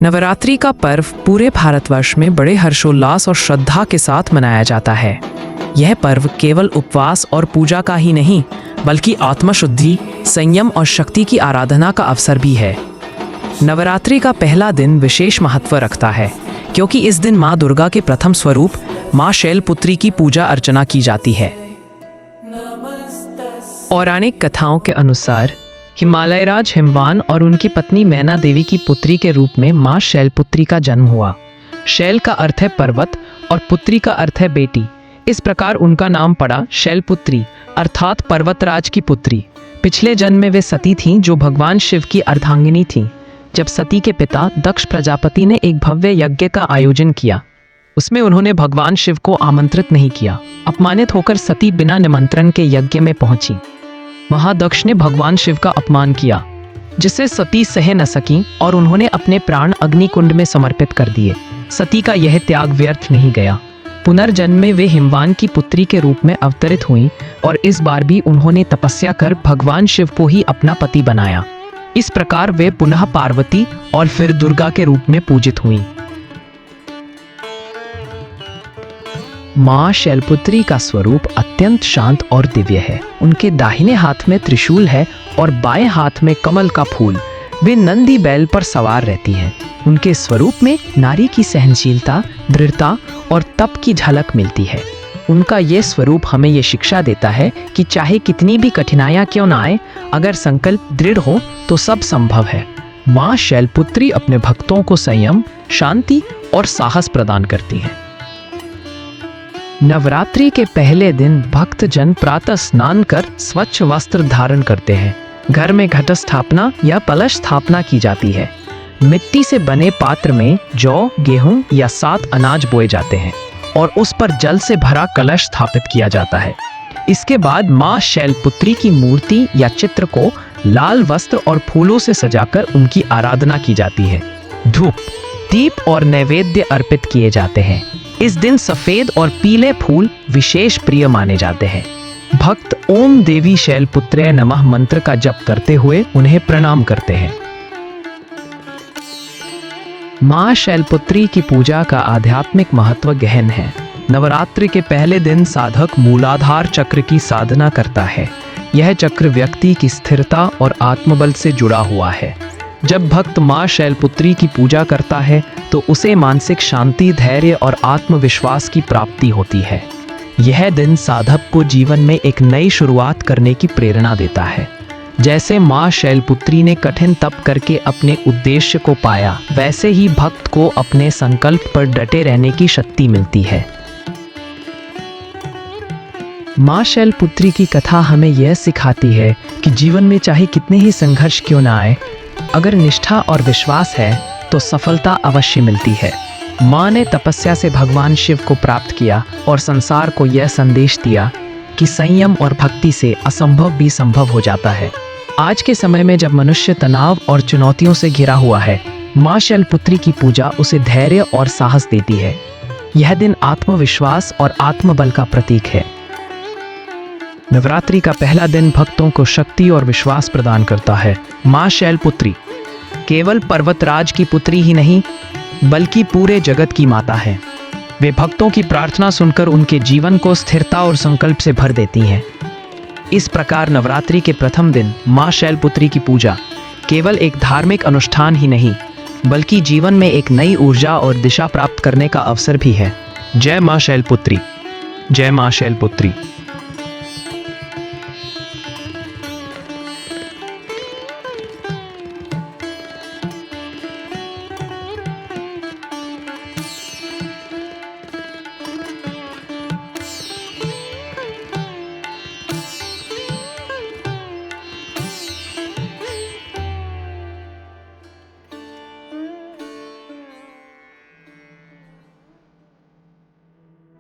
नवरात्रि का पर्व पूरे भारतवर्ष में बड़े हर्षोल्लास और श्रद्धा के साथ मनाया जाता है। यह पर्व केवल उपवास और पूजा का ही नहीं, बल्कि आत्मशुद्धि, संयम और शक्ति की आराधना का अवसर भी है। नवरात्रि का पहला दिन विशेष महत्व रखता है, क्योंकि इस दिन माँ दुर्गा के प्रथम स्वरूप माँ शैलपुत्री की पूजा अर्चना की जाती है। पौराणिक कथाओं के अनुसार हिमालयराज हिमवान और उनकी पत्नी मैना देवी की पुत्री के रूप में माँ शैलपुत्री का जन्म हुआ। शैल का अर्थ है पर्वत और पुत्री का अर्थ है बेटी। इस प्रकार उनका नाम पड़ा शैलपुत्री, अर्थात पर्वतराज की पुत्री। पिछले जन्म में वे सती थीं, जो भगवान शिव की अर्धांगिनी थीं। जब सती के पिता दक्ष प्रजापति ने एक भव्य यज्ञ का आयोजन किया, उसमें उन्होंने भगवान शिव को आमंत्रित नहीं किया। अपमानित होकर सती बिना निमंत्रण के यज्ञ में पहुंची। वहां दक्ष ने भगवान शिव का अपमान किया, जिससे सती सह न सकी और उन्होंने अपने प्राण अग्निकुंड में समर्पित कर दिए। सती का यह त्याग व्यर्थ नहीं गया। पुनर्जन्म में वे हिमवान की पुत्री के रूप में अवतरित हुईं और इस बार भी उन्होंने तपस्या कर भगवान शिव को ही अपना पति बनाया। इस प्रकार वे पुनः पार्वती और फिर दुर्गा के रूप में पूजित हुईं। माँ शैलपुत्री का स्वरूप अत्यंत शांत और दिव्य है। उनके दाहिने हाथ में त्रिशूल है और बाएं हाथ में कमल का फूल। वे नंदी बैल पर सवार रहती हैं। उनके स्वरूप में नारी की सहनशीलता, दृढ़ता और तप की झलक मिलती है। उनका ये स्वरूप हमें ये शिक्षा देता है कि चाहे कितनी भी कठिनाइयां क्यों ना आए, अगर संकल्प दृढ़ हो तो सब संभव है। माँ शैलपुत्री अपने भक्तों को संयम, शांति और साहस प्रदान करती हैं। नवरात्रि के पहले दिन भक्तजन प्रातः स्नान कर स्वच्छ वस्त्र धारण करते हैं। घर में घट स्थापना या कलश स्थापना की जाती है। मिट्टी से बने पात्र में जौ, गेहूं या 7 अनाज बोए जाते हैं और उस पर जल से भरा कलश स्थापित किया जाता है। इसके बाद माँ शैलपुत्री की मूर्ति या चित्र को लाल वस्त्र और फूलों से सजाकर उनकी आराधना की जाती है। धूप, दीप और नैवेद्य अर्पित किए जाते हैं। इस दिन सफेद और पीले फूल विशेष प्रिय माने जाते हैं। भक्त ओम देवी शैलपुत्रे नमः मंत्र का जप करते हुए उन्हें प्रणाम करते हैं। माँ शैलपुत्री की पूजा का आध्यात्मिक महत्व गहन है। नवरात्रि के पहले दिन साधक मूलाधार चक्र की साधना करता है। यह चक्र व्यक्ति की स्थिरता और आत्मबल से जुड़ा हुआ है। जब भक्त माँ शैलपुत्री की पूजा करता है तो उसे मानसिक शांति, धैर्य और आत्मविश्वास की प्राप्ति होती है। यह दिन साधक को जीवन में एक नई शुरुआत करने की प्रेरणा देता है। जैसे माँ शैलपुत्री ने कठिन तप करके अपने उद्देश्य को पाया, वैसे ही भक्त को अपने संकल्प पर डटे रहने की शक्ति मिलती है। माँ शैलपुत्री की कथा हमें यह सिखाती है कि जीवन में चाहे कितने ही संघर्ष क्यों ना आए, अगर निष्ठा और विश्वास है तो सफलता अवश्य मिलती है। माँ ने तपस्या से भगवान शिव को प्राप्त किया और संसार को यह संदेश दिया कि संयम और भक्ति से असंभव भी संभव हो जाता है। आज के समय में जब मनुष्य तनाव और चुनौतियों से घिरा हुआ है, माँ शैलपुत्री की पूजा उसे धैर्य और साहस देती है। यह दिन आत्मविश्वास और आत्मबल का प्रतीक है। नवरात्रि का पहला दिन भक्तों को शक्ति और विश्वास प्रदान करता है। माँ शैलपुत्री केवल पर्वतराज की पुत्री ही नहीं, बल्कि पूरे जगत की माता है। वे भक्तों की प्रार्थना सुनकर उनके जीवन को स्थिरता और संकल्प से भर देती हैं। इस प्रकार नवरात्रि के प्रथम दिन माँ शैलपुत्री की पूजा केवल एक धार्मिक अनुष्ठान ही नहीं, बल्कि जीवन में एक नई ऊर्जा और दिशा प्राप्त करने का अवसर भी है। जय माँ शैलपुत्री, जय माँ शैलपुत्री।